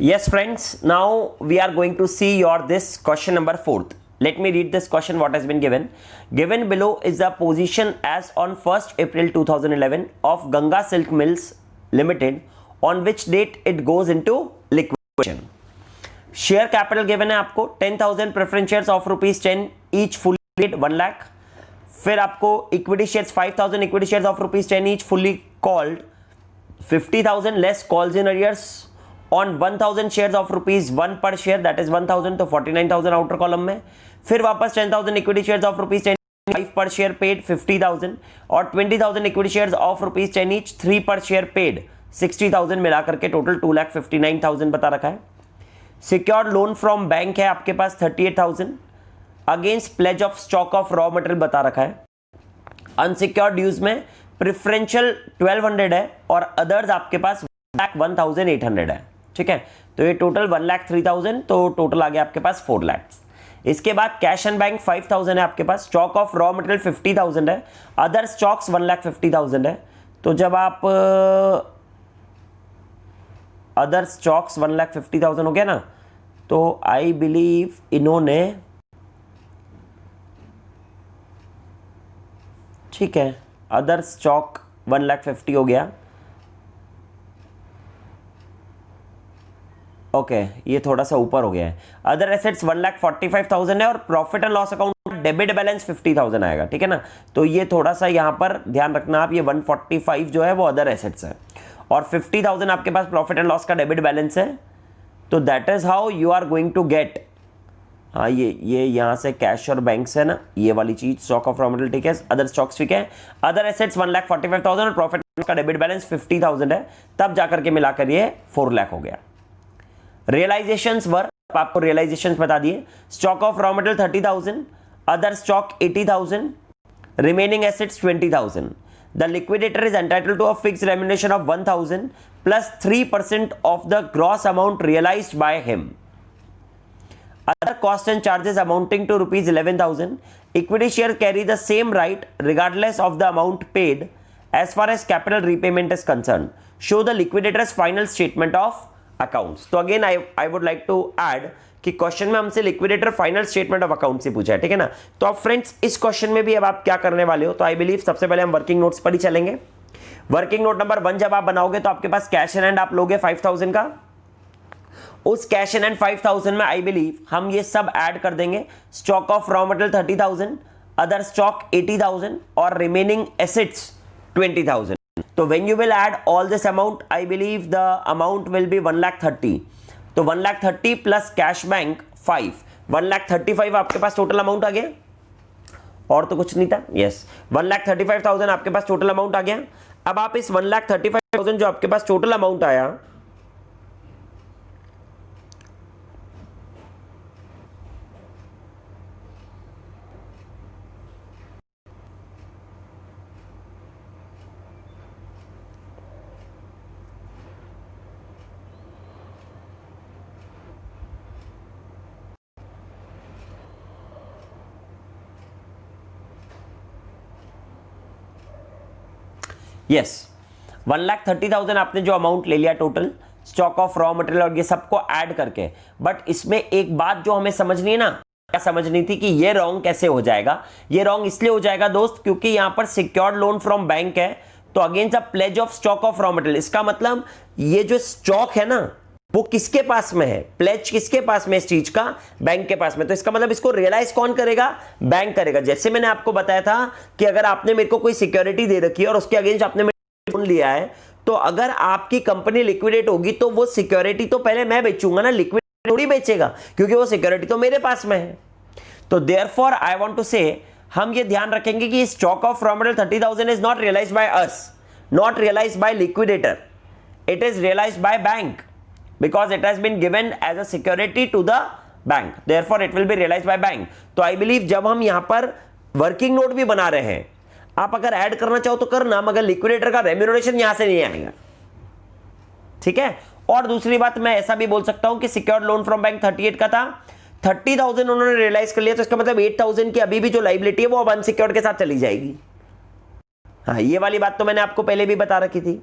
Yes, friends, now we are going to see your this question number 4th. Let me read this question what has been given. Given below is the position as on 1st April 2011 of Ganga Silk Mills Limited, on which date it goes into liquidation. Share capital given है आपको 10,000 preference shares of ₹10 each fully paid 1 lakh. फिर आपको equity shares 5,000 equity shares of ₹10 each fully called, 50,000 less calls in arrears on 1,000 shares of ₹1 per share, that is 1,000, तो 49,000 outer column में. फिर वापस 10,000 equity shares of ₹10 5 per share paid 50,000 और 20,000 equity shares of ₹10 each 3 per share paid 60,000, मिला करके total 2,59,000 बता रखा है. सिक्योर्ड लोन फ्रॉम बैंक है आपके पास 38,000 against pledge of stock of raw material बता रखा है. अनसिक्योर्ड ड्यूज में प्रिफरेंशियल 1,200 है और अदर्स आपके पास 1,800 है. ठीक है, तो ये टोटल 1,03,000, तो टोटल आ गया आपके पास 4 लाख. इसके बाद कैश एंड बैंक 5,000 है आपके पास, स्टॉक ऑफ रॉ मटेरियल 50,000 है, अदर स्टॉक्स 1,50,000 है. तो जब आप अदर स्टॉक्स 1,50,000 हो गया ना, तो आई बिलीव इन्होंने, ठीक है, अदर स्टॉक 1,50,000 हो गया. ओके, ये थोड़ा सा ऊपर हो गया है. अदर एसेट्स 1,45,000 है और profit and loss account debit balance 50,000 आएगा. ठीक है ना, तो ये थोड़ा सा यहाँ पर ध्यान रखना आप, ये 145 जो है वो अदर एसेट्स है और 50,000 आपके पास प्रॉफिट एंड लॉस का डेबिट बैलेंस है. तो that is how you are going to get, हाँ ये यहाँ से कैश और बैंक से ना, ये वाली चीज स्टॉक ऑफ रॉ मटेरियल. ठीक है, अदर स्टॉक्स, ठीक है, अदर एसेट्स 1,45,000 और प्रॉफिट का डेबिट बैलेंस 50,000 है, तब जाकर के मिलाकर ये 4 लाख हो गया. रियलाइजेशंस वर आपको रियलाइजेशंस बता दिए. Stock of raw material 30,000, other stock 80,000, remaining assets 20,000. The liquidator is entitled to a fixed remuneration of 1,000 plus 3% of the gross amount realised by him. Other costs and charges amounting to ₹11,000. Equity share carry the same right regardless of the amount paid as far as capital repayment is concerned. Show the liquidator's final statement of accounts. तो again I would like to add कि question में हमसे liquidator final statement of account से पूछा है. ठीक है ना, तो अब फ्रेंड्स इस क्वेश्चन में भी अब आप क्या करने वाले हो, तो आई बिलीव सबसे पहले हम वर्किंग नोट्स पर ही चलेंगे. वर्किंग नोट नंबर 1 जब आप बनाओगे तो आपके पास कैश इन हैंड आप लोगे 5,000 का. उस कैश इन हैंड 5,000 में आई बिलीव हम ये सब ऐड कर देंगे. Stock of raw material 30,000, other stock 80,000 और रिमेनिंग एसेट्स 20,000. तो when you will add all this amount, I believe the amount will be 1,30,000. तो 1,30,000 प्लस कैश बैंक 5, 1,35,000 आपके पास टोटल अमाउंट आ गया, और तो कुछ नहीं था. यस, 1,35,000 आपके पास टोटल अमाउंट आ गया. अब आप इस 1,35,000 जो आपके पास टोटल अमाउंट आया, यस 1,30,000 आपने जो अमाउंट ले लिया total stock of raw material और ये सबको ऐड करके. बट इसमें एक बात जो हमें समझनी है ना, क्या समझनी थी कि ये रॉन्ग कैसे हो जाएगा. ये रॉन्ग इसलिए हो जाएगा दोस्त क्योंकि यहां पर सिक्योर्ड लोन फ्रॉम बैंक है, तो against the pledge of stock of raw material. इसका मतलब ये जो स्टॉक है ना वो किसके पास में है, प्लेज किसके पास में, इस चीज का बैंक के पास में. तो इसका मतलब इसको रियलाइज कौन करेगा, बैंक करेगा. जैसे मैंने आपको बताया था कि अगर आपने मेरे को कोई सिक्योरिटी दे रखी है और उसके अगेंस्ट आपने लोन लिया है, तो अगर आपकी कंपनी लिक्विडेट होगी तो वो सिक्योरिटी तो पहले मैं बेचूंगा ना, लिक्विडेट थोड़ी बेचेगा, क्योंकि वो सिक्योरिटी तो मेरे पास में है. तो देयरफॉर आई वांट टू से हम ये ध्यान रखेंगे कि stock of raw material 30,000 is not realised by us, not realised by liquidator, it is realised by bank because it has been given as a security to the bank, therefore it will be realized by bank. तो I believe जब हम यहां पर working note भी बना रहे हैं, आप अगर ऐड करना चाहो तो करना, मगर लिक्विडेटर का रेम्यूनरेशन यहां से नहीं आएगा. ठीक है, और दूसरी बात मैं ऐसा भी बोल सकता हूं कि सिक्योर्ड लोन फ्रॉम बैंक 38 का था, 30,000 उन्होंने रियलाइज कर लिया, तो इसका मतलब 8,000 की अभी भी जो लाइबिलिटी है वो अब अनसिक्योर्ड के साथ चली जाएगी. हाँ, ये वाली बात तो मैंने आपको पहले भी बता रखी थी.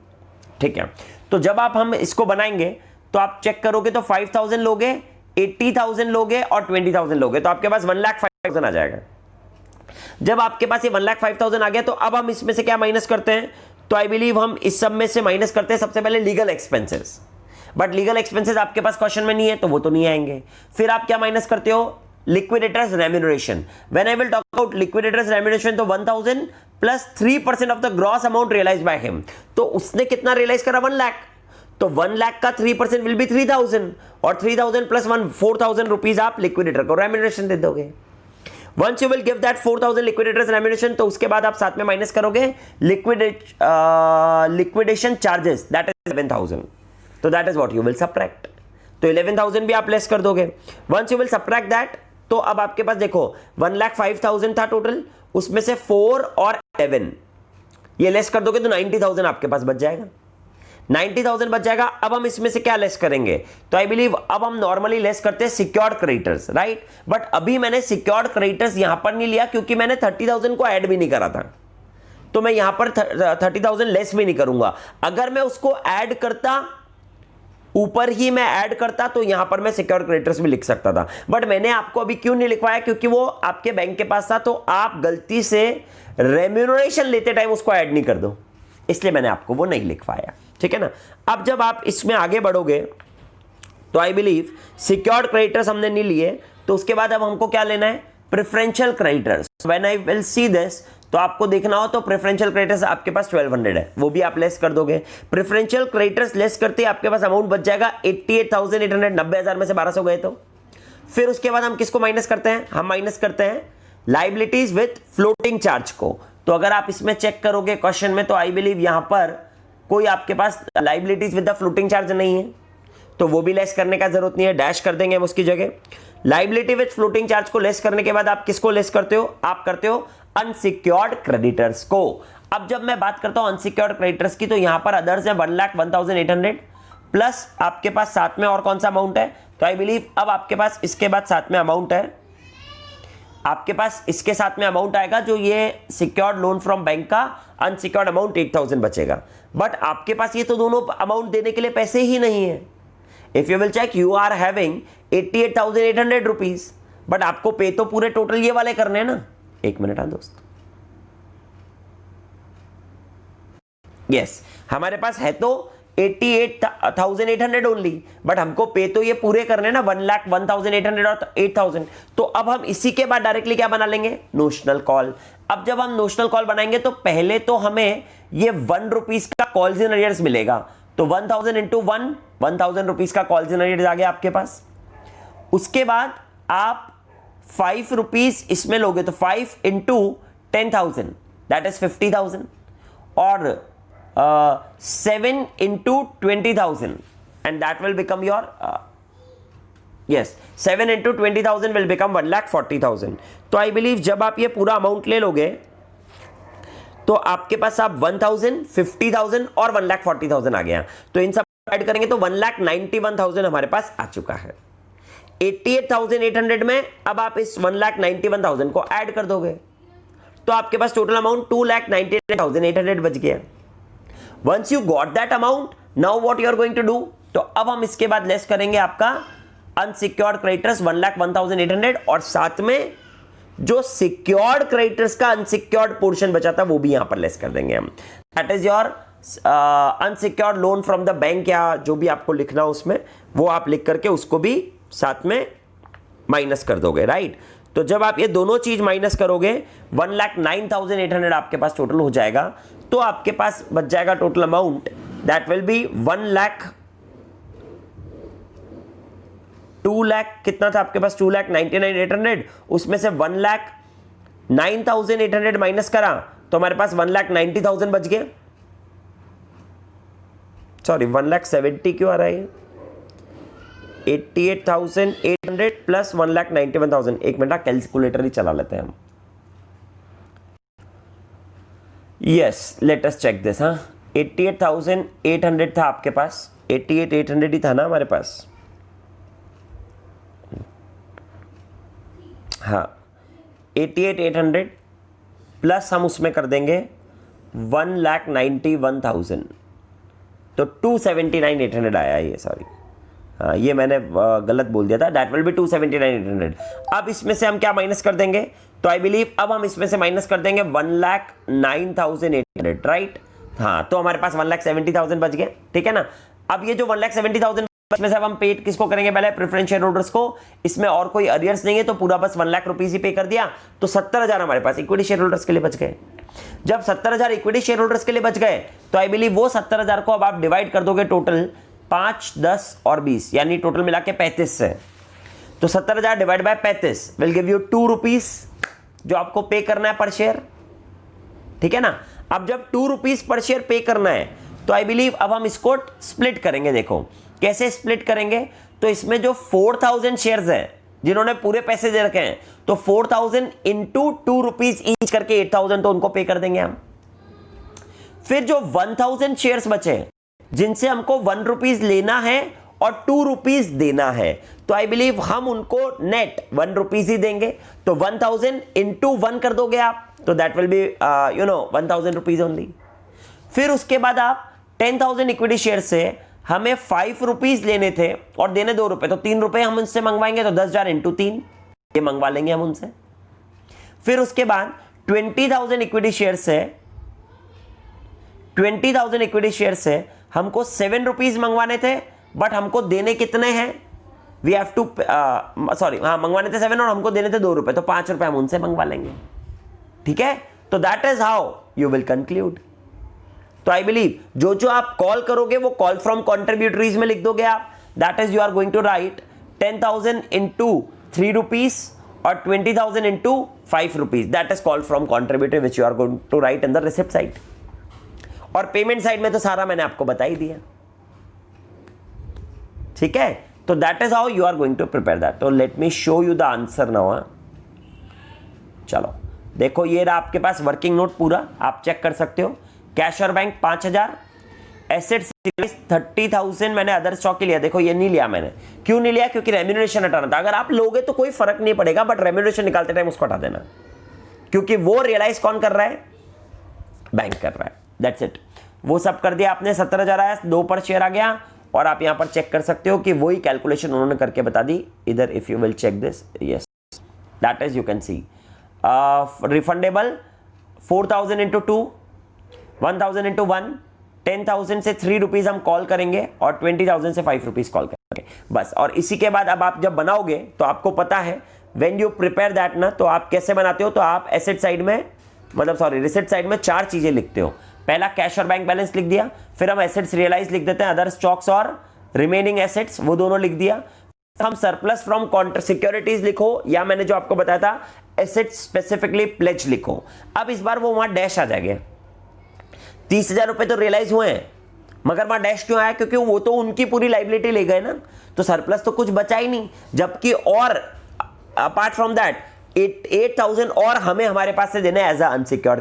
ठीक है, तो जब आप हम इसको बनाएंगे तो आप चेक करोगे तो 5,000 लोगे, 80,000 लोगे और 20,000 लोगे, तो आपके पास 1,05,000 आ जाएगा। जब आपके पास ये 1,05,000 आ गया तो अब हम इसमें से क्या माइनस करते हैं, तो आई बिलीव हम इस सब में से माइनस करते हैं सबसे पहले legal expenses, but legal expenses आपके पास क्वेश्चन में नहीं है तो वो तो नहीं आएंगे। फिर आप क्या माइनस करते हो, liquidator's remuneration. When I will talk about liquidator's remuneration तो 1,000 plus 3% of the gross amount realise by him, तो उसने कितना रियलाइज करा, 1 लाख, तो 1 लाख का 3% विल बी 3,000 और 3,000 प्लस 4,000 रुपीज आप लिक्विडेटर को रेम्यूनरेशन दे दोगे। Once you will give that 4,000 liquidators remuneration, तो उसके बाद आप साथ में माइनस करोगे लिक्विडेशन चार्जेस, दैट इज 11,000, तो that is what you will subtract, तो 11,000 भी आप लेस कर दोगे। Once you will subtract that, तो अब आपके पास देखो 1,05,000 था टोटल, उसमें से 4 और 11 ये लेस कर दोगे तो 90,000 आपके पास बच जाएगा, 90,000 बच जाएगा। अब हम इसमें से क्या लेस करेंगे, तो आई बिलीव अब हम नॉर्मली लेस करते हैं सिक्योर्ड क्रेडिटर्स, राइट, बट अभी मैंने सिक्योर्ड क्रेडिटर्स यहां पर नहीं लिया क्योंकि मैंने 30,000 को ऐड भी नहीं करा था, तो मैं यहां पर 30,000 लेस भी नहीं करूंगा। अगर मैं उसको ऐड करता, ऊपर ही मैं ऐड करता, तो यहां पर मैं सिक्योर्ड क्रेडिटर्स भी लिख सकता था, बट मैंने आपको अभी क्यों नहीं लिखवाया, क्योंकि वो आपके बैंक के पास था, तो आप गलती से रेम्यूनरेशन लेते टाइम उसको ऐड नहीं कर दो, इसलिए मैंने आपको वो नहीं लिखवाया, ठीक है ना। अब जब आप इसमें आगे बढ़ोगे तो आई बिलीव सिक्योर्ड क्रेडिटर्स हमने नहीं लिए, तो उसके बाद अब हमको क्या लेना है, preferential creditors. When I will see this, तो आपको देखना हो तो प्रेफरेंशियल क्रेडिटर्स आपके पास 1200 है, वो भी आप लेस कर दोगे। प्रेफरेंशियल क्रेडिटर्स लेस करते ही आपके पास अमाउंट बच जाएगा 88,800, 90,000 में से 1,200 गए तो। फिर उसके बाद हम किसको माइनस करते हैं, हम माइनस करते हैं लाइबिलिटीज विथ फ्लोटिंग चार्ज को। तो अगर आप इसमें चेक करोगे क्वेश्चन में, तो आई बिलीव यहां पर कोई आपके पास liabilities with the floating charge नहीं है, तो वो भी लेस करने का जरूरत नहीं है, डैश कर देंगे हम उसकी जगह। लाइबिलिटी विद फ्लोटिंग चार्ज को लेस करने के बाद आप किसको लेस करते हो, आप करते हो अनसिक्योर्ड क्रेडिटर्स को। अब जब मैं बात करता हूं अनसिक्योर्ड क्रेडिटर्स की, तो यहां पर अदर्स है 1,01,800 प्लस आपके पास साथ में और कौन सा अमाउंट है, तो आई बिलीव अब आपके पास इसके बाद साथ में अमाउंट है, आपके पास इसके साथ में अमाउंट आएगा जो ये सिक्योर्ड लोन फ्रॉम बैंक का अनसिक्योर्ड अमाउंट 8,000 बचेगा, बट आपके पास ये तो दोनों अमाउंट देने के लिए पैसे ही नहीं है। If you will check, you are having 88,800 rupees, but आपको पे तो पूरे टोटल ये वाले करने हैं ना। एक मिनट हाँ दोस्त, यस हमारे पास है तो 88,800 ओनली, बट हमको पे तो ये पूरे करने ना 1,01,800 और 8,000, तो अब हम इसी के बाद डायरेक्टली क्या बना लेंगे, नोशनल कॉल। अब जब हम नोशनल कॉल बनाएंगे तो पहले तो हमें ये 1 रुपीज का कॉल्स इन अरियर्स मिलेगा, तो 1,000 इंटू 1,000 रुपीज का कॉल्स इन अरियर्स आ गया आपके पास। उसके बाद आप 5 रुपीज इसमें लोगे, तो 5 इंटू 10,000 दैट इज 50,000, और 7 into 20,000 and that will become your 7 into 20,000 will become 1,40,000। तो आई बिलीव जब आप ये पूरा अमाउंट ले लोगे तो आपके पास आप 1,000, 50,000 और 1,40,000 आ गया, तो इन सब ऐड करेंगे तो 1,91,000 हमारे पास आ चुका है। 88,800 में अब आप इस 1,91,000 को ऐड कर दोगे, तो आपके पास टोटल अमाउंट 2,98,800 बच गया। Once you got that amount, now what you are going to do, तो अब हम इसके बाद लेस करेंगे आपका अनसिक्योर्ड क्रेडिटर्स 1,01,800 और साथ में जो सिक्योर्ड क्रेडिटर्स का अनसिक्योर्ड पोर्शन बचा था वो भी यहां पर लेस कर देंगे हम। That is your unsecured loan from the bank, या जो भी आपको लिखना हो उसमें वो आप लिख करके उसको भी साथ में माइनस कर दोगे, राइट। तो जब आप ये दोनों चीज माइनस करोगे 1,09,800 आपके पास टोटल हो जाएगा, तो आपके पास बच जाएगा total amount that will B 2 lakh कितना था आपके पास, 2,99,800, उसमें से 1,09,800 माइनस करा तो हमारे पास 1,90,000 बच गए। सॉरी 1,70,000 क्यों आ रहा है, 88,800 प्लस 1,91,000। एक मिनट कैलकुलेटर ही चला लेते हैं हम। Yes let us check this. हाँ 88,800 था आपके पास, 88,800 ही था ना हमारे पास। हाँ 88,800 प्लस हम उसमें कर देंगे 1,91,000, तो 2,79,800 आया ये, सॉरी हाँ ये मैंने गलत बोल दिया था, दैट विल बी 279,800। अब इसमें से हम क्या माइनस कर देंगे, तो आई बिलीव अब हम इसमें से माइनस कर देंगे 1,09,800, राइट। हाँ तो हमारे पास 1,70,000 बच गए, ठीक है ना। अब ये जो 1,70,000 इसमें से अब हम पेड किसको करेंगे, पहले प्रेफरेंस शेयर होल्डर्स को। इसमें और कोई अरियर्स नहीं है तो पूरा बस 1 लाख रुपीज ही पे कर दिया, तो 70,000 हमारे पास इक्विटी शेयर होल्डर्स के लिए बच गए। जब 70,000 इक्विटी शेयर होल्डर्स के लिए बच गए तो आई बिलीव वो 70,000 को अब आप डिवाइड कर दोगे टोटल 5, 10 और 20, यानी टोटल मिला के 35 से। तो 70,000 divide by 35 will give you 2 rupees जो आपको पे करना है पर शेयर, ठीक है ना। अब जब 2 रुपीज पर शेयर पे करना है तो आई बिलीव अब हम इसको स्प्लिट करेंगे। देखो कैसे स्प्लिट करेंगे, तो इसमें जो 4,000 शेयर्स है जिन्होंने पूरे पैसे दे रखे हैं, तो 4,000 इंटू 2 रुपीज ईच करके 8,000 तो उनको पे कर देंगे हम। फिर जो 1,000 शेयर्स बचे जिनसे हमको 1 रुपीज लेना है और 2 रुपीज देना है, तो आई बिलीव हम उनको नेट 1 रुपीज ही देंगे। तो 1,000 इंटू 1 कर दोगे आप, तो that will B 1,000 rupees only. फिर उसके बाद आप 10,000 इक्विटी शेयर से हमें 5 रुपीज लेने थे और देने 2 रुपए, तो 3 रुपए हम उनसे मंगवाएंगे, तो 10,000 इंटू 3 ये मंगवा लेंगे हम उनसे। फिर उसके बाद 20,000 इक्विटी शेयर से 20,000 इक्विटी शेयर से हमको 7 रुपीज मंगवाने थे, बट हमको देने कितने हैं, वी हैव टू सॉरी हाँ मंगवाने थे 7 और हमको देने थे 2 रुपए, तो 5 रुपए हम उनसे मंगवा लेंगे, ठीक है। तो that is how you will conclude. तो आई बिलीव जो जो आप कॉल करोगे वो कॉल फ्रॉम कॉन्ट्रीब्यूटरीज में लिख दोगे आप। That is you are going to write 10,000 into 3 rupees और 20,000 into 5 rupees, that is call from contributory which you are going to write in the receipt side. और पेमेंट साइड में तो सारा मैंने आपको बता ही दिया, ठीक है। तो that is how you are going to prepare that. तो let me show you the answer now. चलो देखो ये रहा आपके पास वर्किंग नोट पूरा, आप चेक कर सकते हो। कैश और बैंक 5,000, एसेट्स 30,000 मैंने अदर स्टॉक के लिया। देखो ये नहीं लिया मैंने, क्यों नहीं लिया, क्योंकि रेम्यूनरेशन हटाना था। अगर आप लोगे तो कोई फर्क नहीं पड़ेगा, बट रेम्यूनरेशन निकालते टाइम उसको हटा देना, क्योंकि वो रियलाइज कौन कर रहा है, बैंक कर रहा है। दैट्स इट, वो सब कर दिया आपने। 70,000 आया, 2 पर शेयर आ गया, और आप यहां पर चेक कर सकते हो कि वही कैलकुलेशन उन्होंने करके बता दी इधर। If you will check this, yes that is you can see refundable 4,000 into 2, 1,000 into 1, 10,000 से 3 रुपीज हम कॉल करेंगे और 20,000 से 5 रुपीज कॉल करेंगे बस। और इसी के बाद अब आप जब बनाओगे तो आपको पता है व्हेन यू प्रिपेयर दैट ना, तो आप कैसे बनाते हो, तो आप एसेट साइड में मतलब सॉरी रिसिप्ट साइड में 4 चीजें लिखते हो। पहला कैश और बैंक बैलेंस लिख दिया, फिर हम एसेट्स रियलाइज लिख देते हैं, अदर स्टॉक्स और रिमेनिंग एसेट्स वो दोनों लिख दिया। हम सरप्लस फ्रॉम कॉन्ट्र सिक्योरिटीज लिखो, या मैंने जो आपको बताया था एसेट्स स्पेसिफिकली प्लेज लिखो। अब इस बार वो वहां डैश आ जाएगा। 30,000 रुपए तो रियलाइज हुए हैं, मगर वहां डैश क्यों आया, क्योंकि वो तो उनकी पूरी लाइबिलिटी ले गए ना, तो सरप्लस तो कुछ बचा ही नहीं। जबकि और अपार्ट फ्रॉम दैट 8,000 और हमें हमारे पास से देना है एज अ अनसिक्योर्ड,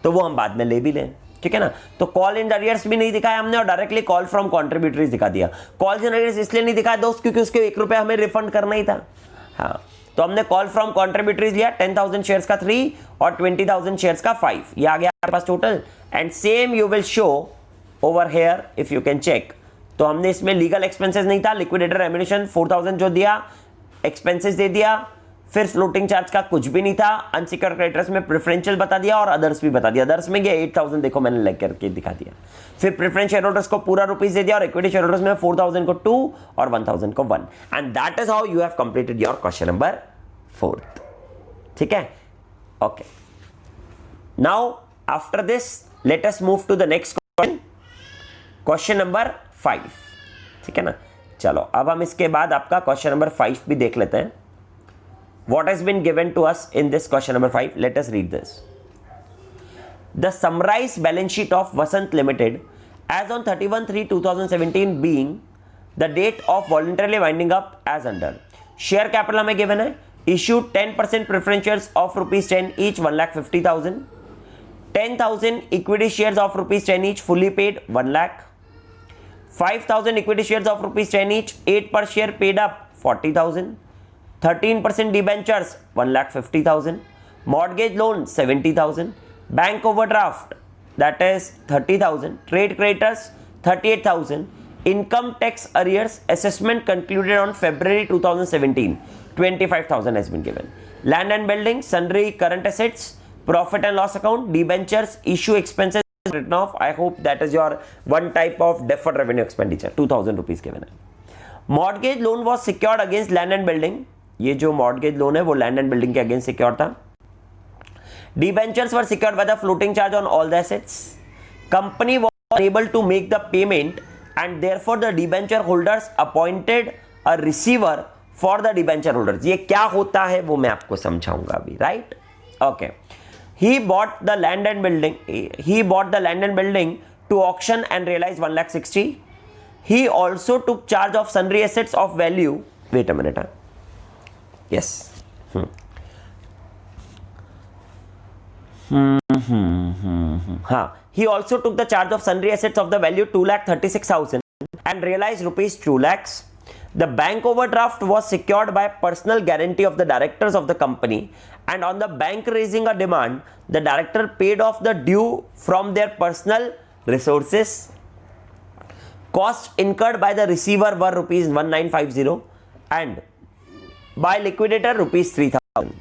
तो वो हम बाद में ले भी लें, ठीक है ना। तो कॉल इन अरियर्स भी नहीं दिखाया हमने और डायरेक्टली कॉल फ्रॉम कॉन्ट्रीब्यूटरीज दिखा दिया। कॉल इन अरियर्स इसलिए नहीं दिखाया दोस्त क्योंकि उसके 1 रुपए हमें रिफंड करना ही था। हाँ तो हमने कॉल फ्रॉम कॉन्ट्रीब्यूटरीज लिया, 10,000 शेयर्स का 3 और 20,000 शेयर्स का 5, ये आ गया हमारे पास total. And same you will show over here if you can check. तो हमने इसमें लीगल एक्सपेंसेस नहीं था, लिक्विडेटर रेम्यूनरेशन 4,000 जो दिया, एक्सपेंसेस दे दिया, फिर फ्लोटिंग चार्ज का कुछ भी नहीं था। अनसिक्योर्ड क्रेडिटर्स में प्रेफरेंशियल बता दिया और अदर्स भी बता दिया। अदर्स में गया 8,000 देखो मैंने लग करके दिखा दिया। फिर प्रेफरेंस शेयर होल्डर्स को पूरा रुपीस दे दिया और इक्विटी शेयर होल्डर्स में 4,000 को 2 और 1,000 को 1। And that is how you have completed your question number 4। ठीक है, okay. Now after this let us move to the next question, question number 5। ठीक है ना, चलो अब हम इसके बाद आपका क्वेश्चन नंबर 5 भी देख लेते हैं। What has been given to us in this question number 5? Let us read this. The summarized balance sheet of Vasant Limited as on 31/3/2017 being the date of voluntarily winding up as under. Share capital हमें given है, issued 10% preference shares of ₹10 each 1,50,000, 10,000 equity shares of ₹10 each fully paid 1 lakh, 5,000 equity shares of ₹10 each 8 per share paid up 40,000, 13% debentures 1,50,000, mortgage loan 70,000, bank overdraft that is 30,000, trade creditors 38,000, Income tax arrears assessment concluded on February 2017. 25,000 has been given. Land and building, sundry current assets, profit and loss account, debentures, issue expenses written off. I hope that is your one type of deferred revenue expenditure. 2,000 rupees given है. Mortgage loan was secured against land and building. ये जो mortgage loan है वो land and building के against secured था. Debentures were secured by the floating charge on all the assets. Company was unable to make the payment and therefore the debenture holders appointed a receiver for the debenture holders. ये क्या होता है वो मैं आपको समझाऊंगा अभी, right? Okay. He bought the land and building. He bought the land and building to auction and realized 1,60,000. He also took charge of sundry assets of value. Wait a minute. Yes. He also took the charge of sundry assets of the value 2,36,000 and realized rupees 2 lakhs. The bank overdraft was secured by personal guarantee of the directors of the company, and on the bank raising a demand, the director paid off the due from their personal resources. Costs incurred by the receiver were rupees 1,950 and by liquidator rupees 3,000.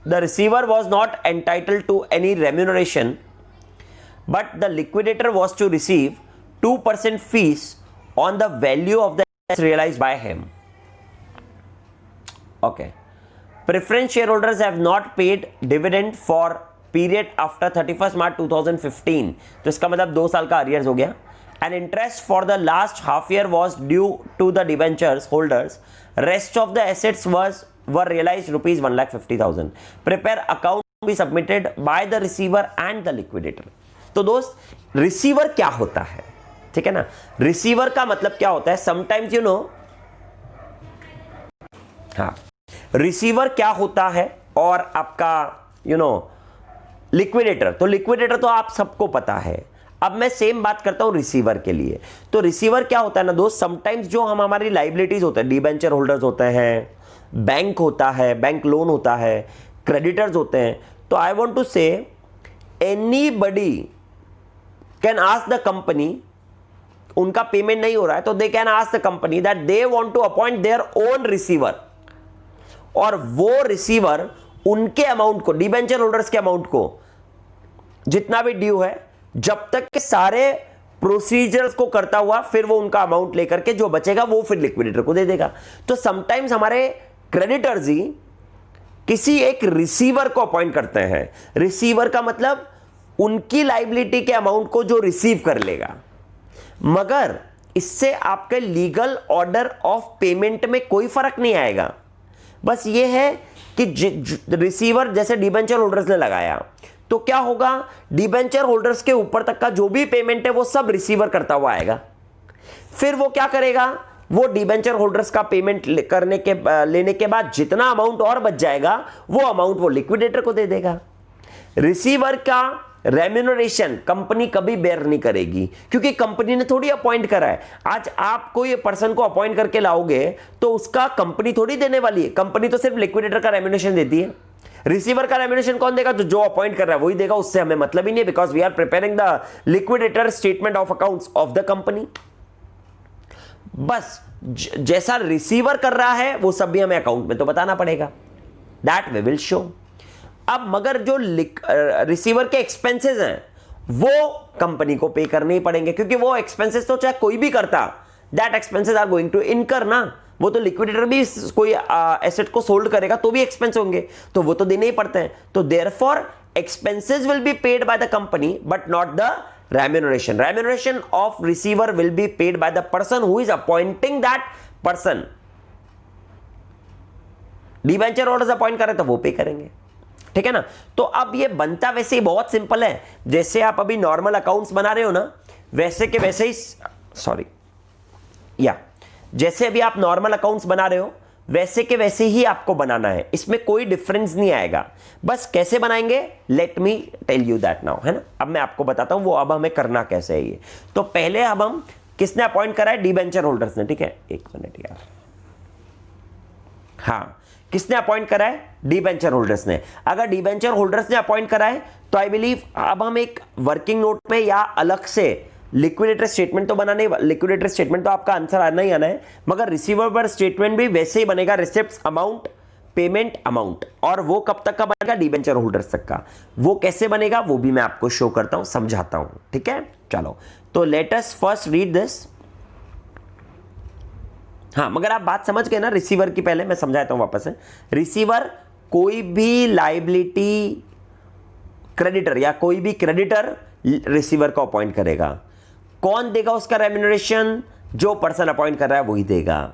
The receiver was not entitled to any remuneration, but the liquidator was to receive 2% fees on the value of the assets realized by him. Okay. Preference shareholders have not paid dividend for period after 31st March 2015. तो इसका मतलब 2 साल का arrears हो गया. And interest for the last half year was due to the debentures holders. Rest of the assets were realized rupees 1,50,000. Prepare account to be submitted by the receiver and the liquidator. तो दोस्त receiver क्या होता है, ठीक है ना? Receiver का मतलब क्या होता है? समटाइम्स यू नो, हाँ, रिसीवर क्या होता है और आपका यू नो लिक्विडेटर. तो लिक्विडेटर तो आप सबको पता है. अब मैं सेम बात करता हूं रिसीवर के लिए. तो रिसीवर क्या होता है ना दोस्त, समटाइम्स जो हम हमारी लाइबिलिटीज होते हैं, डिबेंचर होल्डर्स होते हैं, बैंक होता है, बैंक लोन होता है, क्रेडिटर्स होते हैं. तो I want to say anybody can ask the company, उनका पेमेंट नहीं हो रहा है तो they can ask the company that they want to appoint their own receiver, और वो रिसीवर उनके अमाउंट को, डिबेंचर होल्डर्स के अमाउंट को, जितना भी ड्यू है, जब तक के सारे प्रोसीजर्स को करता हुआ फिर वो उनका अमाउंट लेकर के जो बचेगा वो फिर लिक्विडेटर को दे देगा. तो समटाइम्स हमारे क्रेडिटर्स ही किसी एक रिसीवर को अपॉइंट करते हैं. रिसीवर का मतलब उनकी लाइबिलिटी के अमाउंट को जो रिसीव कर लेगा, मगर इससे आपके लीगल ऑर्डर ऑफ पेमेंट में कोई फर्क नहीं आएगा. बस ये है कि रिसीवर जैसे डिबेंचर होल्डर्स ने लगाया तो क्या होगा, डिबेंचर होल्डर्स के ऊपर तक का जो भी पेमेंट है वो सब रिसीवर करता हुआ आएगा. फिर वो क्या करेगा, वो डिबेंचर होल्डर्स का पेमेंट करने के लेने के बाद जितना अमाउंट और बच जाएगा वो अमाउंट वो लिक्विडेटर को दे देगा. रिसीवर का रेम्यूनरेशन कंपनी कभी बेयर नहीं करेगी, क्योंकि कंपनी ने थोड़ी अपॉइंट करा है. आज आप कोई पर्सन को अपॉइंट करके लाओगे तो उसका कंपनी थोड़ी देने वाली है. कंपनी तो सिर्फ लिक्विडेटर का रेम्यूनरेशन देती है. रिसीवर का रेम्यूनरेशन कौन देगा? तो जो अपॉइंट कर रहा है वही देगा. उससे हमें मतलब ही नहीं, because we are preparing the liquidator statement of accounts of the company. बस जैसा रिसीवर कर रहा है वो सब भी हमें अकाउंट में तो बताना पड़ेगा. That we will show. अब मगर जो रिसीवर के एक्सपेंसेस हैं वो कंपनी को पे करने ही पड़ेंगे, क्योंकि वो एक्सपेंसेस तो चाहे कोई भी करता, that expenses are going to incur ना. वो तो लिक्विडेटर भी कोई एसेट को सोल्ड करेगा तो भी एक्सपेंस होंगे, तो वो तो देने ही पड़ते हैं. तो therefore expenses will be paid by the company but not the remuneration. Remuneration of receiver will be paid by the person who is appointing that person. Debenture holders appoint करें तो वो पे करेंगे, ठीक है ना. तो अब ये बनता वैसे ही बहुत सिंपल है. जैसे आप अभी नॉर्मल अकाउंट्स बना रहे हो ना, वैसे के वैसे ही जैसे अभी आप नॉर्मल अकाउंट्स बना रहे हो वैसे के वैसे ही आपको बनाना है. इसमें कोई डिफरेंस नहीं आएगा. बस कैसे बनाएंगे, let me tell you that now, है ना. अब मैं आपको बताता हूं वो अब हमें करना कैसे है ये. तो पहले अब हम किसने अपॉइंट करा है? डिबेंचर होल्डर्स ने, ठीक है. एक मिनट यार, हाँ, किसने अपॉइंट करा है? डिबेंचर होल्डर्स ने. अगर डिबेंचर होल्डर्स ने अपॉइंट करा है तो आई बिलीव अब हम एक वर्किंग नोट पे या अलग से लिक्विडेटर स्टेटमेंट तो बनाने, लिक्विडेटर स्टेटमेंट तो आपका आंसर आना ही आना है, मगर रिसीवेबल स्टेटमेंट भी वैसे ही बनेगा, रिसिप्ट्स अमाउंट, पेमेंट अमाउंट, और वो कब तक का बनेगा, डिबेंचर होल्डर्स तक का। वो कैसे बनेगा वो भी मैं आपको शो करता हूं, समझाता हूं, ठीक है। चलो तो let us first read this. हाँ, मगर आप बात समझ गए ना रिसीवर की, पहले मैं समझाता हूं वापस से। रिसीवर कोई भी लाइबिलिटी क्रेडिटर या कोई भी क्रेडिटर रिसीवर को अपॉइंट करेगा। कौन देगा उसका रेम्यूनरेशन? जो पर्सन अपॉइंट कर रहा है वही देगा।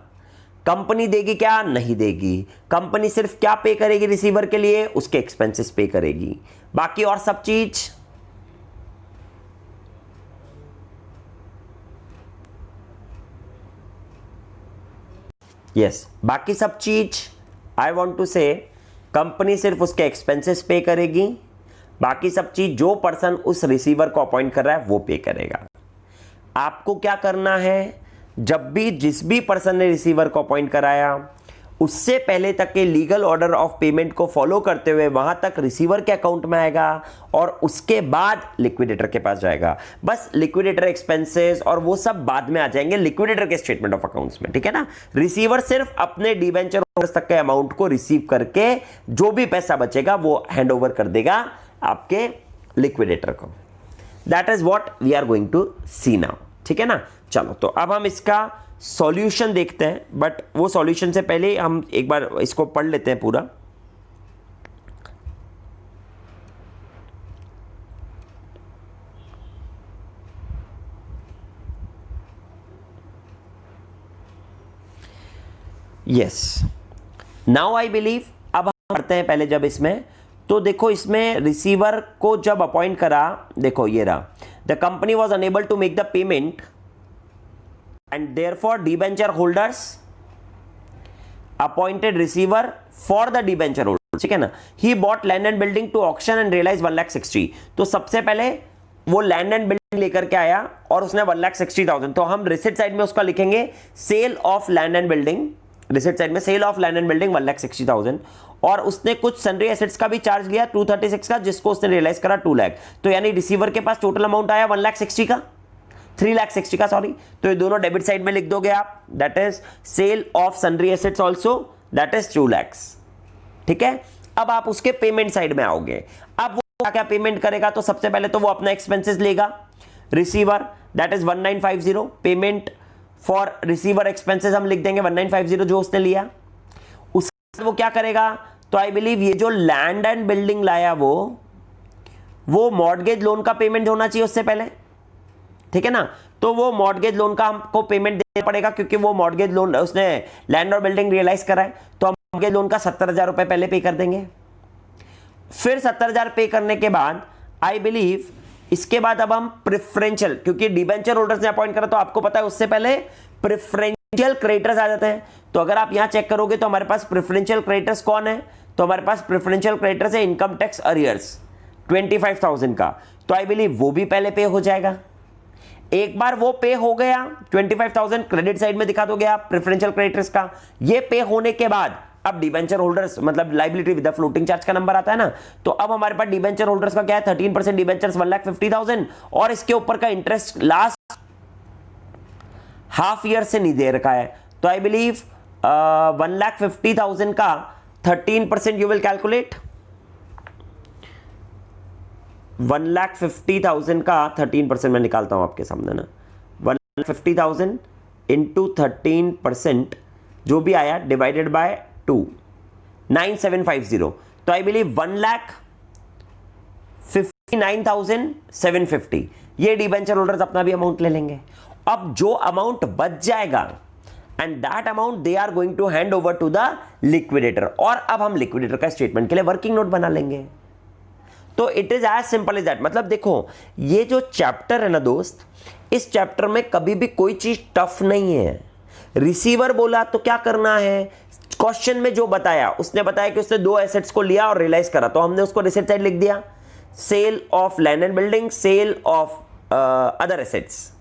कंपनी देगी क्या? नहीं देगी। कंपनी सिर्फ क्या पे करेगी रिसीवर के लिए? उसके एक्सपेंसेस पे करेगी। बाकी और सब चीज यस, बाकी सब चीज आई वॉन्ट टू से कंपनी सिर्फ उसके एक्सपेंसेस पे करेगी, बाकी सब चीज जो पर्सन उस रिसीवर को अपॉइंट कर रहा है वो पे करेगा। आपको क्या करना है, जब भी जिस भी पर्सन ने रिसीवर को अपॉइंट कराया उससे पहले तक के लीगल ऑर्डर ऑफ पेमेंट को फॉलो करते हुए वहां तक रिसीवर के अकाउंट में आएगा और उसके बाद लिक्विडेटर के पास जाएगा। बस लिक्विडेटर एक्सपेंसेस और वो सब बाद में आ जाएंगे लिक्विडेटर के स्टेटमेंट ऑफ अकाउंट्स में, ठीक है ना। रिसीवर सिर्फ अपने डिबेंचर होल्डर्स तक के अमाउंट को रिसीव करके जो भी पैसा बचेगा वो हैंड ओवर कर देगा आपके लिक्विडेटर को। That is what we are going to see now, ठीक है ना। चलो तो अब हम इसका सॉल्यूशन देखते हैं, बट वो सॉल्यूशन से पहले हम एक बार इसको पढ़ लेते हैं पूरा। यस, नाउ आई बिलीव, अब हम पढ़ते हैं पहले जब इसमें, तो देखो इसमें रिसीवर को जब अपॉइंट करा, देखो ये रहा, the company was unable to make the payment and therefore debenture holders appointed receiver for the debenture holders, ठीक है ना। he bought land and building to auction and realized 1,60,000। तो सबसे पहले वो लैंड एंड बिल्डिंग लेकर के आया और उसने 1,60,000, तो हम रिसिट साइड में उसका लिखेंगे sale of land and building, receipt side में sale of land and building 1,60,000, और उसने कुछ सन्ड्री एसेट्स का भी चार्ज लिया 236 का, जिसको उसने रियलाइज करा 2 लाख। तो यानी रिसीवर के पास टोटल अमाउंट आया 1,60,000 का, 3,60,000 का, सॉरी। तो ये दोनों डेबिट साइड में लिख दोगे आप, that is sale of sundry assets also, that is 2 lakh, ठीक है। अब आप उसके पेमेंट साइड में आओगे। अब वो क्या पेमेंट करेगा, तो सबसे पहले तो वो अपना एक्सपेंसेस लेगा receiver, that is 1950, payment for receiver expenses हम लिख देंगे 1950 जो उसने लिया। उसके बाद वो क्या करेगा, तो आई बिलीव ये जो लैंड एंड बिल्डिंग लाया वो मॉर्गेज लोन का पेमेंट होना चाहिए उससे पहले, ठीक है ना। तो वो मॉर्गेज लोन का हमको पेमेंट देना पड़ेगा, क्योंकि वो मॉर्गेज लोन उसने लैंड और बिल्डिंग रियलाइज करा है, तो हम मॉर्गेज लोन का 70,000 रुपए पहले पे कर देंगे। फिर 70,000 पे करने के बाद आई बिलीव इसके बाद अब हम प्रेफरेंशियल, क्योंकि डिबेंचर होल्डर्स ने अपॉइंट करा तो आपको पता है उससे पहले प्रेफरेंशियल क्रेडिटर्स आ जाते हैं। तो अगर आप यहां चेक करोगे तो हमारे पास प्रेफरेंशियल क्रेडिटर्स कौन है, तो हमारे पास प्रेफरेंशियल क्रेडिटर्स है इनकम टैक्स अरियर्स 25,000 का, तो आई बिलीव वो भी पहले पे हो जाएगा। एक बार वो पे हो गया 25,000 क्रेडिट साइड में दिखा दोगे आप प्रेफरेंशियल क्रेडिटर्स का। ये पे होने के बाद अब डिबेंचर होल्डर्स मतलब लाइबिलिटी विद फ्लोटिंग चार्ज का नंबर आता है ना, तो अब हमारे पास डिबेंचर होल्डर्स का क्या है 13% डिबेंचर्स 1,50,000 और इसके ऊपर का इंटरेस्ट लास्ट हाफ ईयर से नहीं दे रखा है। तो आई बिलीव 1,50,000 का 13% यू विल कैलकुलेट, 1,50,000 का 13% मैं निकालता हूं आपके सामने ना, 1,50,000 इंटू 13% जो भी आया डिवाइडेड बाय 2, 9,750। तो आई बिलीव 1,59,750 ये डिबेंचर होल्डर्स अपना भी अमाउंट ले लेंगे। अब जो अमाउंट बच जाएगा and that amount they are going to hand over to the liquidator, और अब हम लिक्विडेटर का स्टेटमेंट के लिए वर्किंग नोट बना लेंगे। तो it is as simple as that. मतलब देखो ये जो चैप्टर है ना दोस्त, इस चैप्टर में कभी भी कोई चीज टफ नहीं है। रिसीवर बोला तो क्या करना है, क्वेश्चन में जो बताया उसने बताया कि उसने 2 एसेट्स को लिया और रियलाइज करा, तो हमने उसको रिसिट साइड लिख दिया, sale of land and building, sale of other assets.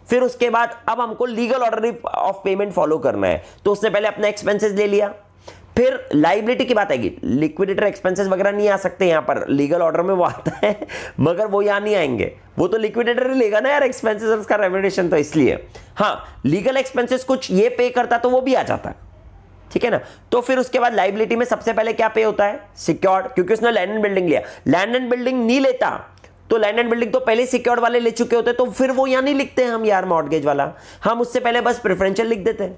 फिर उसके बाद अब हमको legal order of payment follow करना है, तो उसने पहले अपना एक्सपेंसेस ले लिया, फिर लाइबिलिटी की बात आएगी, लिक्विडेटर एक्सपेंसेस वगैरह नहीं आ सकते यहाँ पर, लीगल ऑर्डर में वो आता है मगर वो यहाँ नहीं आएंगे, वो तो लिक्विडेटर ही लेगा ना यार एक्सपेंसेस उसका रेम्यूनरेशन, तो इसलिए हाँ लीगल एक्सपेंसेस कुछ ये पे करता तो वो भी आ जाता है, ठीक है ना। तो फिर उसके बाद लाइबिलिटी में सबसे पहले क्या पे होता है, सिक्योर्ड, क्योंकि उसने लैंड एंड बिल्डिंग लिया, लैंड एंड बिल्डिंग नहीं लेता तो लैंड एंड बिल्डिंग तो पहले सिक्योर्ड वाले ले चुके होते, तो फिर वो यहां नहीं लिखते हम यार मॉर्गेज वाला, हम उससे पहले बस प्रेफरेंशियल लिख देते हैं।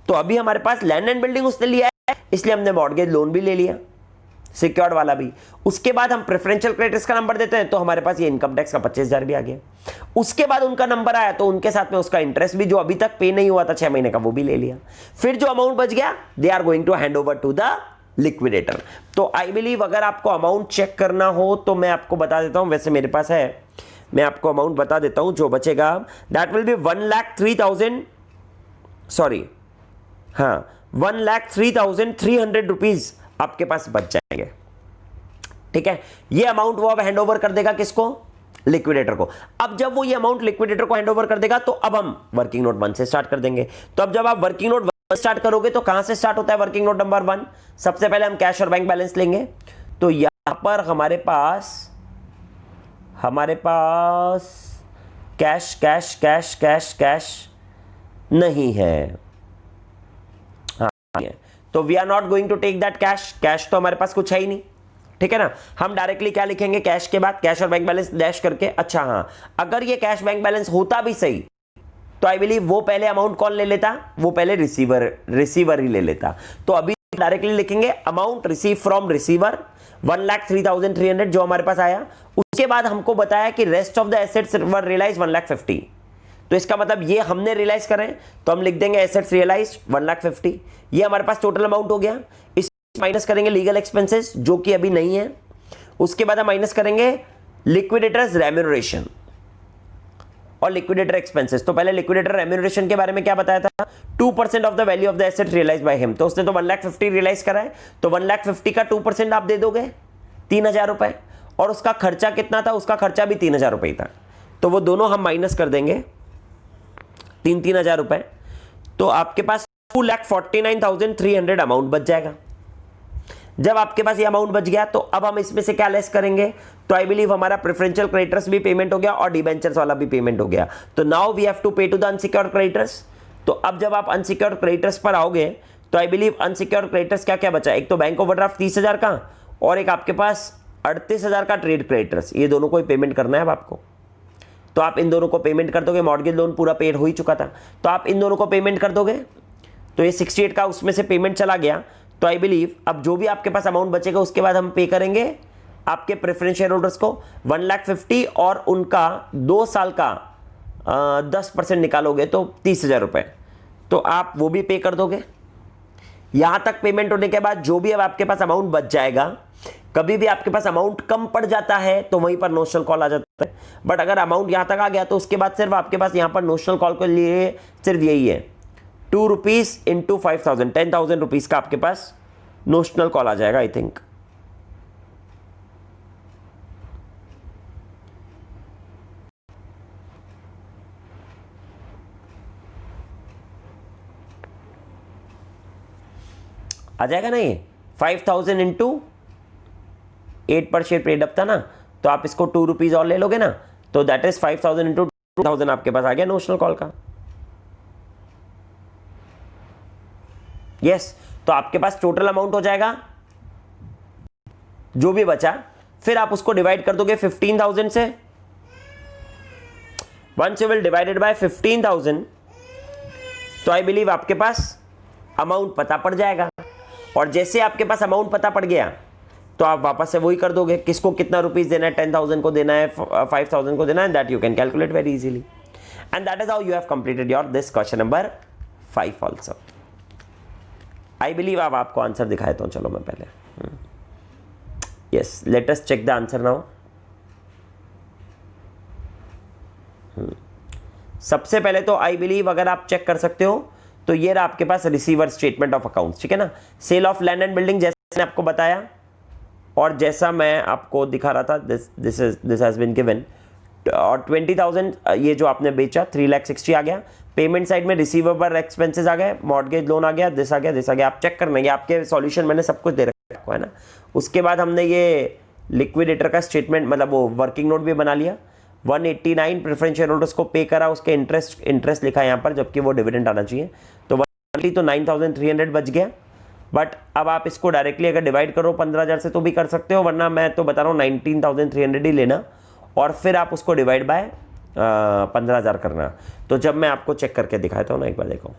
तो अभी हमारे पास लैंड एंड बिल्डिंग उसने लिया है इसलिए हमने मॉर्गेज लोन भी ले लिया, सिक्योर्ड वाला भी। उसके बाद हम प्रेफरेंशियल क्रेडिटर्स का नंबर देते हैं तो हमारे पास ये इनकम टैक्स का 25,000 भी आ गया। उसके बाद उनका नंबर आया तो उनके साथ में उसका इंटरेस्ट भी जो अभी तक पे नहीं हुआ था 6 महीने का वो भी ले लिया। फिर जो अमाउंट बच गया they are going to hand over to the liquidator. तो आई बिलीव अगर आपको अमाउंट चेक करना हो तो मैं आपको बता देता हूं, वैसे मेरे पास है, मैं आपको अमाउंट बता देता हूं जो बचेगा, दैट विल बी 1,03,000 सॉरी हाँ 1,03,300 रुपीज आपके पास बच जाएंगे, ठीक है। ये अमाउंट वो अब हैंड ओवर कर देगा किसको, लिक्विडेटर को। अब जब वो ये अमाउंट लिक्विडेटर को हैंड ओवर कर देगा तो अब हम वर्किंग नोट 1 से स्टार्ट कर देंगे। तो अब जब आप वर्किंग नोट स्टार्ट करोगे तो कहां से स्टार्ट होता है वर्किंग नोट नंबर 1, सबसे पहले हम कैश और बैंक बैलेंस लेंगे। तो यहां पर हमारे पास cash cash cash cash cash नहीं है, हाँ तो we are not going to take that cash, cash तो हमारे पास कुछ है ही नहीं, ठीक है ना। हम डायरेक्टली क्या लिखेंगे कैश के बाद, कैश और बैंक बैलेंस डैश करके। अच्छा हाँ, अगर ये कैश बैंक बैलेंस होता भी सही तो आई बिलीव वो पहले अमाउंट कौन ले लेता, वो पहले रिसीवर ही ले लेता। तो अभी डायरेक्टली लिखेंगे अमाउंट रिसीव फ्रॉम रिसीवर 1,03,300 जो हमारे पास आया। उसके बाद हमको बताया कि rest of the assets were realise 1,50,000, तो इसका मतलब ये हमने रियलाइज करें तो हम लिख देंगे एसेट्स रियलाइज 1,50,000। ये हमारे पास टोटल अमाउंट हो गया। इस माइनस करेंगे लीगल एक्सपेंसेस जो कि अभी नहीं है। उसके बाद हम माइनस करेंगे लिक्विडेटर्स रेम्यूनरेशन और लिक्विडेटर एक्सपेंसेस। तो पहले लिक्विडेटर रेम्यूनरेशन के बारे में क्या बताया था, 2% of the value of the asset realise by him. तो उसने तो 1,50,000 रियलाइज करा है, तो 1,50,000 का 2% आप दे दोगे 3,000 रुपए, और उसका खर्चा कितना था, उसका खर्चा भी 3,000 रुपए था। तो वो दोनों हम माइनस कर देंगे 3,000 रुपए। तो आपके पास 2,49,300 अमाउंट बच जाएगा। जब आपके पास ये अमाउंट बच गया तो अब हम इसमें से क्या लेस करेंगे, तो आई बिलीव हमारा प्रेफरेंशियल क्रेडिटर्स भी पेमेंट हो गया और डिबेंचर्स वाला भी पेमेंट हो गया। तो नाउ वी हैव टू पे टू द अनसिक्योर्ड क्रेडिटर्स। तो अब जब आप अनसिक्योर्ड क्रेडिटर्स पर आओगे तो आई बिलीव अनसिक्योर्ड क्रेडिटर्स क्या क्या बचा, एक तो बैंक ओवरड्राफ्ट 30,000 का और एक आपके पास 38,000 का ट्रेड क्रेडिटर्स, ये दोनों को ही पेमेंट करना है अब आपको। तो आप इन दोनों को पेमेंट कर दोगे, मॉर्गेज लोन पूरा पेड हो ही चुका था, तो आप इन दोनों को पेमेंट कर दोगे। तो ये 68 का उसमें से पेमेंट चला गया। तो आई बिलीव अब जो भी आपके पास अमाउंट बचेगा उसके बाद हम पे करेंगे आपके प्रेफरेंस शेयर होल्डर्स को 1,50,000 और उनका 2 साल का 10% निकालोगे तो 30,000 रुपए, तो आप वो भी पे कर दोगे। यहां तक पेमेंट होने के बाद जो भी अब आपके पास अमाउंट बच जाएगा, कभी भी आपके पास अमाउंट कम पड़ जाता है तो वहीं पर नोशनल कॉल आ जाता है, बट अगर अमाउंट यहां तक आ गया तो उसके बाद सिर्फ आपके पास यहां पर नोशनल कॉल के लिए सिर्फ यही है 2 रुपीज इंटू 5,000, 10,000 रुपीज का आपके पास नोशनल कॉल आ जाएगा आई थिंक। आ जाएगा ना, ये 5,000 इंटू 8 पर शेयर पेड अप था ना, तो आप इसको 2 रुपीज और ले लोगे ना, तो दैट इज 5,000 इंटू 2,000 आपके पास आ गया नोशनल कॉल का। यस तो आपके पास टोटल अमाउंट हो जाएगा जो भी बचा, फिर आप उसको डिवाइड कर दोगे 15,000 से। Once you will divided by 15,000 तो आई बिलीव आपके पास अमाउंट पता पड़ जाएगा। और जैसे आपके पास अमाउंट पता पड़ गया तो आप वापस से वही कर दोगे, किसको कितना रुपीस देना है, 10,000 को देना है, 5,000 को देना है, that you can calculate very easily. And that is how you have completed your this question number 5 also. I believe अब आपको आंसर दिखाया तो चलो मैं पहले, yes let us check the answer now. सबसे पहले तो आई बिलीव अगर आप चेक कर सकते हो तो ये रहा आपके पास रिसीवर स्टेटमेंट ऑफ अकाउंट्स, ठीक है ना। Sale of land and building जैसे मैंने आपको बताया और जैसा मैं आपको दिखा रहा था, दिस हैज बीन गिवन। और 20,000 ये जो आपने बेचा 3,60,000 आ गया, पेमेंट साइड में रिसीवेबल एक्सपेंसेस आ गए, मॉर्गेज लोन आ गया, दिस आ गया, दिस आ गया। आप चेक करना, ये आपके सॉल्यूशन मैंने सब कुछ दे रखा है ना। उसके बाद हमने ये लिक्विडेटर का स्टेटमेंट मतलब वो वर्किंग नोट भी बना लिया। 189 प्रेफरेंस शेयर होल्डर्स को पे करा, उसके इंटरेस्ट लिखा है यहाँ पर, जबकि वो डिविडेंड आना चाहिए। तो 9300 बच गया। बट अब आप इसको डायरेक्टली अगर डिवाइड करो 15,000 से तो भी कर सकते हो, वरना मैं तो बता रहा हूँ 19,300 ही लेना और फिर आप उसको डिवाइड बाय 15,000 करना। तो जब मैं आपको चेक करके दिखाता हूँ ना, एक बार देखो,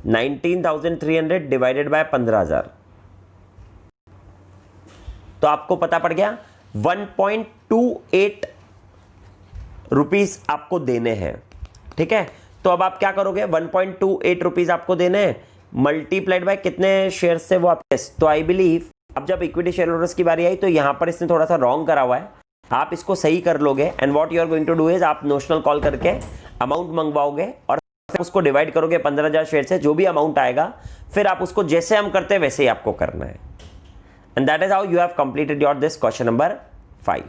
19,300 डिवाइडेड बाय 15,000, तो आपको पता पड़ गया 1.28 रुपीज आपको देने हैं। ठीक है, तो अब आप क्या करोगे, 1.28 रुपीज आपको देने हैं, मल्टीप्लाइड बाय कितने शेयर से वो आप। तो आई बिलीव अब जब इक्विटी शेयर होल्डर्स की बारी आई तो यहां पर इसने थोड़ा सा रॉन्ग करा हुआ है। आप इसको सही कर लोगे and what you are going to do is, आप नोशनल कॉल करके अमाउंट मंगवाओगे और उसको डिवाइड करोगे 15,000 शेयर से, जो भी अमाउंट आएगा फिर आप उसको जैसे हम करते हैं वैसे ही आपको करना है। And that is how you have completed your this question number 5।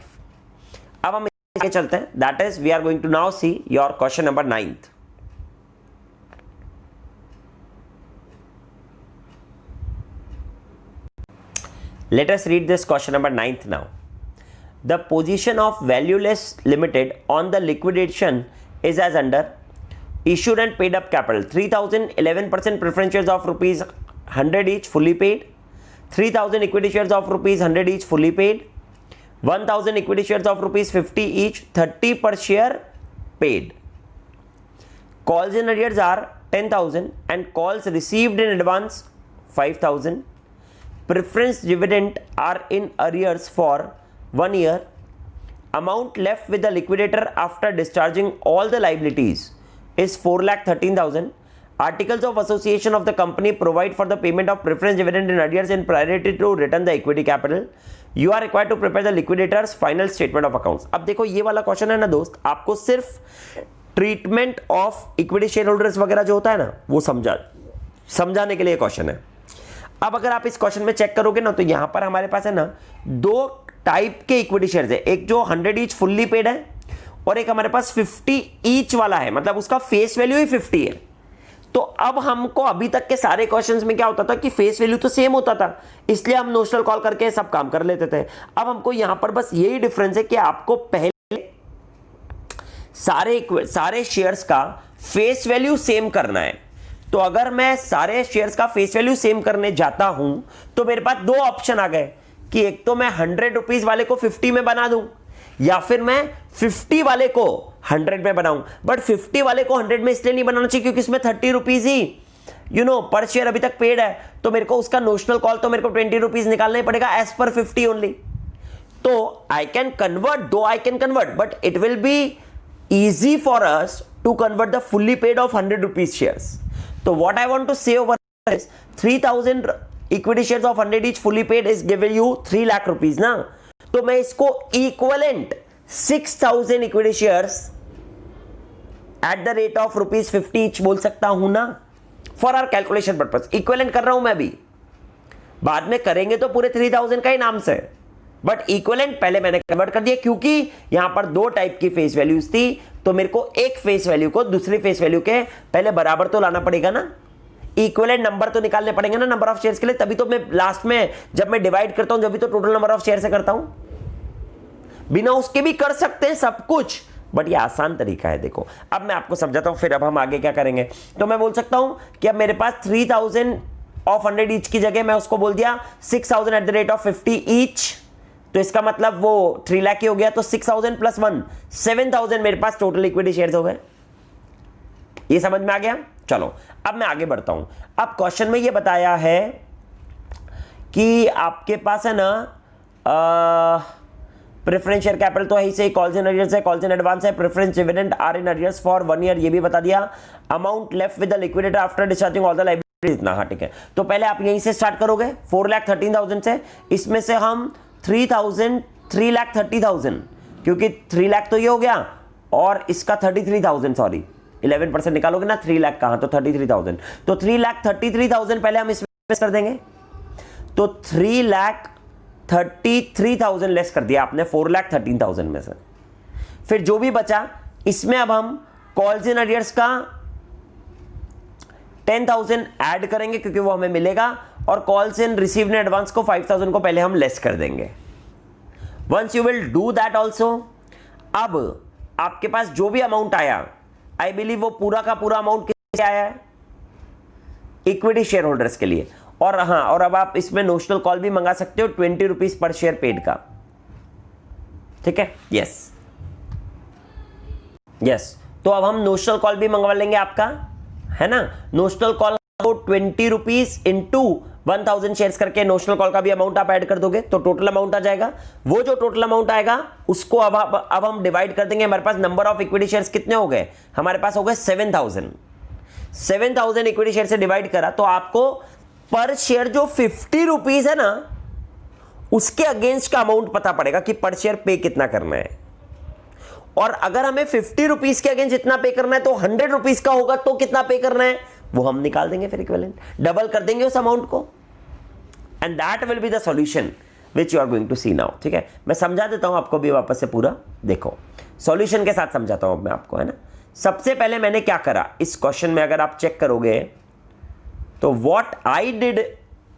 अब हम आगे चलते हैं, that is we are going to now see your question number 9th। Let us read this question number 9th now. The position of Valueless Limited on the liquidation is as under: issued and paid up capital 3,000 11% preference shares of rupees 100 each fully paid, 3,000 equity shares of rupees 100 each fully paid, 1,000 equity shares of rupees 50 each 30 per share paid. Calls in arrears are 10,000 and calls received in advance 5,000. Preference dividend are in arrears for 1 year. Amount left with the liquidator after discharging all the liabilities is 4,13,000. Articles of association of the company provide for the payment of preference dividend in arrears in priority to return the equity capital. You are required to prepare the liquidator's final statement of accounts. अब देखो ये वाला question है ना दोस्त, आपको सिर्फ treatment of equity share holders वगैरह जो होता है ना वो समझाने के लिए क्वेश्चन है। अब अगर आप इस क्वेश्चन में चेक करोगे ना तो यहां पर हमारे पास है ना 2 टाइप के इक्विटी शेयर्स है, एक जो 100 ईच फुल्ली पेड है और एक हमारे पास 50 ईच वाला है, मतलब उसका फेस वैल्यू ही 50 है। तो अब हमको अभी तक के सारे क्वेश्चंस में क्या होता था कि फेस वैल्यू तो सेम होता था, इसलिए हम नोशनल कॉल करके सब काम कर लेते थे। अब हमको यहां पर बस यही डिफरेंस है कि आपको पहले सारे शेयर्स का फेस वैल्यू सेम करना है। तो अगर मैं सारे शेयर्स का फेस वैल्यू सेम करने जाता हूं तो मेरे पास 2 ऑप्शन आ गए कि एक तो मैं 100 रुपीज वाले को 50 में बना दूं या फिर मैं 50 वाले को 100 में बनाऊं। बट 50 वाले को 100 में इसलिए नहीं बनाना चाहिए क्योंकि इसमें 30 रुपीज ही पर शेयर अभी तक पेड है, तो मेरे को उसका नोशनल कॉल तो मेरे को 20 रुपीज निकालना ही पड़ेगा एज पर 50 ओनली। तो I can convert but it will be easy for us to convert the fully paid of 100 rupees shares. So what I want to say over is 3,000 equity shares of 100 each fully paid is giving you 3 lakh rupees ना, तो मैं इसको equivalent 6,000 equity shares at the rate of rupees 50 each बोल सकता हूं ना। For our calculation purpose equivalent कर रहा हूं मैं भी, बाद में करेंगे तो पूरे 3,000 का ही नाम से, बट इक्विवेलेंट पहले मैंने कन्वर्ट कर दिया क्योंकि यहां पर 2 टाइप की फेस वैल्यूज थी। तो मेरे को एक फेस वैल्यू को दूसरी फेस वैल्यू के पहले बराबर तो लाना पड़ेगा ना, इक्विवेलेंट नंबर तो निकालने पड़ेंगे ना नंबर ऑफ शेयर्स के लिए, तभी तो मैं लास्ट में जब मैं डिवाइड करता हूं जब भी तो टोटल नंबर ऑफ शेयर से करता हूं। बिना उसके भी कर सकते हैं सब कुछ, बट ये आसान तरीका है। देखो अब मैं आपको समझाता हूं, फिर अब हम आगे क्या करेंगे। तो मैं बोल सकता हूं कि अब मेरे पास 3,000 ऑफ 100 ईच की जगह मैं उसको बोल दिया 6,000 at the rate of 50 each, तो इसका मतलब वो 3 लाख ही हो गया। तो 6,000 प्लस 1 7,000 मेरे पास टोटल इक्विटी शेयर्स हो गए। ये समझ में आ गया। चलो अब मैं आगे बढ़ता हूं। अब क्वेश्चन में ये बताया है कि आपके पास है ना प्रेफरेंस शेयर कैपिटल तो है ही से, कॉल्स इन अरियर्स है, कॉल्स इन एडवांस है, preference dividend are in arrears for 1 year, ये भी बता दिया। Amount left with the liquidator after discharging all the liabilities इतना। हाँ ठीक है, तो पहले आप यहीं से स्टार्ट करोगे 4,13,000 से, इसमें से हम 3,30,000 क्योंकि 3 लाख तो ये हो गया और इसका 33,000 सॉरी 11% निकालोगे ना, 3 लाख कहां, तो 33,000, तो 3,33,000 पहले हम इसमें कर देंगे। तो 3,33,000 लेस कर दिया आपने 4,13,000 में से। फिर जो भी बचा इसमें अब हम कॉल्स इन अरियर्स का 10,000 ऐड करेंगे क्योंकि वो हमें मिलेगा, और calls in received in advance को 5,000 को पहले हम लेस कर देंगे। Once you will do that also, अब आपके पास जो भी अमाउंट आया, आई बिलीव वो पूरा का पूरा अमाउंट किससे आया है? इक्विटी शेयर होल्डर्स के लिए। और हाँ, और अब आप इसमें नोशनल कॉल भी मंगा सकते हो 20 रुपीज पर शेयर पेड का, ठीक है? यस यस, तो अब हम नोशनल कॉल भी मंगवा लेंगे आपका, है ना? नोशनल कॉल को 20 रुपीज इंटू 1000 शेयर्स करके नोशनल कॉल का भी अमाउंट आप ऐड कर दोगे तो टोटल अमाउंट आ जाएगा। वो जो टोटल अमाउंट आएगा उसको अब हम डिवाइड कर देंगे। हमारे पास नंबर ऑफ इक्विटी शेयर्स कितने हो गए? हमारे पास हो गए 7,000 इक्विटी शेयर से डिवाइड करा तो आपको पर शेयर जो 50 रुपीज है ना, उसके अगेंस्ट का अमाउंट पता पड़ेगा कि पर शेयर पे कितना करना है। और अगर हमें 50 रुपीज के अगेंस्ट जितना पे करना है तो 100 रुपीज का होगा तो कितना पे करना है वो हम निकाल देंगे, फिर इक्विवेलेंट डबल कर देंगे उस अमाउंट को, and that will be the solution which you are going to see now. ठीक है, मैं समझा देता हूं आपको भी वापस से पूरा, देखो सॉल्यूशन के साथ समझाता हूं मैं आपको, है ना। सबसे पहले मैंने क्या करा इस क्वेश्चन में, अगर आप चेक करोगे तो what I did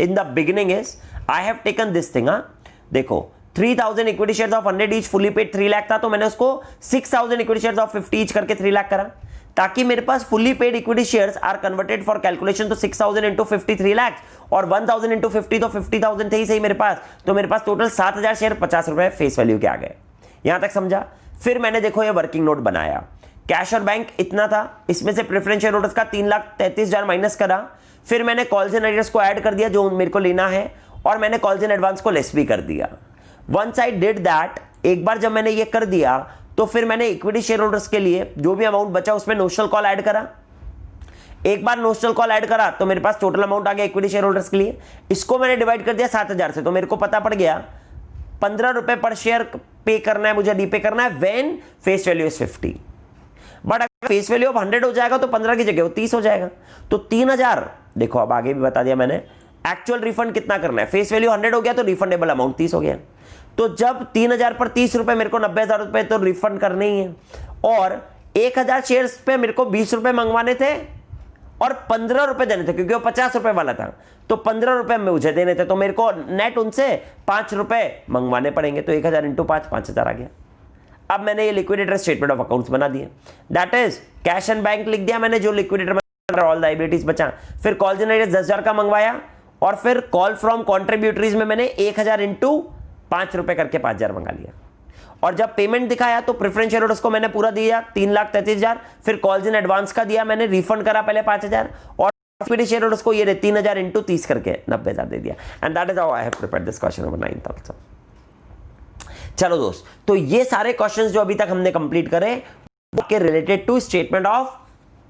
in the beginning is I have taken this thing. देखो 3000 equity shares of 100 each fully paid 3 lakh था, तो मैंने उसको 6000 इक्विटी शेयर्स ऑफ 50 ईच करके 3 लाख करा, ताकि मेरे पास fully paid equity shares are converted for calculation. तो 6000 इंटू 50 3 लाख और 1000 इंटू 50 तो 50,000 थे ही सही मेरे पास, तो मेरे पास टोटल 7000 शेयर 50 रुपए फेस वैल्यू के आ गए। यहां तक समझा। फिर मैंने देखो ये वर्किंग नोट बनाया, कैश और बैंक इतना था, इसमें से प्रेफरेंस शेयर होल्डर्स का 3,33,000 माइनस करा, फिर मैंने कॉल्स एंड अरियर्स को ऐड कर दिया जो मेरे को लेना है, और मैंने कॉल्स एंड एडवांस को लेस भी कर दिया। वंस आई डिड दैट, एक बार जब मैंने ये कर दिया तो फिर मैंने इक्विटी शेयर होल्डर्स के लिए जो भी अमाउंट बचा उसमें नोशनल कॉल ऐड करा। एक बार नोशनल कॉल ऐड करा तो मेरे पास टोटल अमाउंट आ गया इक्विटी शेयर होल्डर्स के लिए। इसको मैंने डिवाइड कर दिया 7000 से, तो मेरे को पता पड़ गया 15 रुपए पर शेयर पे करना है मुझे, डीपे करना है when face value is 50। But अगर फेस वैल्यू अब 100 हो जाएगा तो 15 की जगह वो 30 हो जाएगा, तो 3000। देखो अब आगे भी बता दिया मैंने, एक्चुअल रिफंड कितना करना है, फेस वैल्यू 100 हो गया तो रिफंडेबल अमाउंट 30 हो गया। तो जब 3000 पर 30 रुपए, मेरे को 90,000 रुपए तो रिफंड करने ही है, और 1000 शेयर्स पे मेरे को 20 रुपए मंगवाने थे और 15 रुपए देने थे, क्योंकि वो 50 रुपए वाला था, तो 15 रुपए मुझे देने थे, तो मेरे को नेट उनसे 5 रुपए मंगवाने पड़ेंगे। तो 1000 इंटू 5 5000 आ गया। अब मैंने ये लिक्विडेटर स्टेटमेंट ऑफ अकाउंट्स बना दिया, that is cash and bank लिख दिया मैंने, जो लिक्विडेटर ऑल लायबिलिटीज बचा। फिर कॉल जनरेटर 10,000 का मंगवाया, और फिर कॉल फ्रॉम कॉन्ट्रीब्यूटरीज में मैंने 1000 इंटू 5 रुपए करके 5000 मंगा लिया। और जब पेमेंट दिखाया तो प्रेफरेंस शेयर होल्डर्स को मैंने पूरा दिया 3,33,000, फिर कॉल्स इन एडवांस का दिया मैंने, रिफंड करा पहले 5000, और इक्विटी शेयर होल्डर्स को ये 3000 इंटू 30 करके 90,000 दे दिया। And that is how I have prepared this question number 9 also. चलो दोस्त, तो ये सारे क्वेश्चंस जो अभी तक हमने कंप्लीट करे वो के related to statement of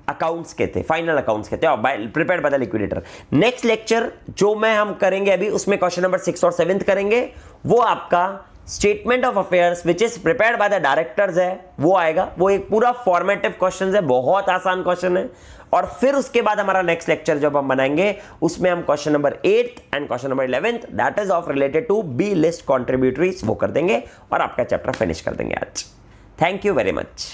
accounts के थे, फाइनल अकाउंट्स के थे, prepared by the liquidator. Next lecture जो हम करेंगे अभी, उसमें क्वेश्चन नंबर 6 और 7 करेंगे, वो आपका statement of affairs which is prepared by the directors है, वो आएगा। वो एक पूरा फॉर्मेटिव क्वेश्चन है, बहुत आसान क्वेश्चन है। और फिर उसके बाद हमारा नेक्स्ट लेक्चर जब हम बनाएंगे उसमें हम question number 8 and question number 11 that is of related to B list contributories वो कर देंगे, और आपका चैप्टर फिनिश कर देंगे आज। Thank you very much.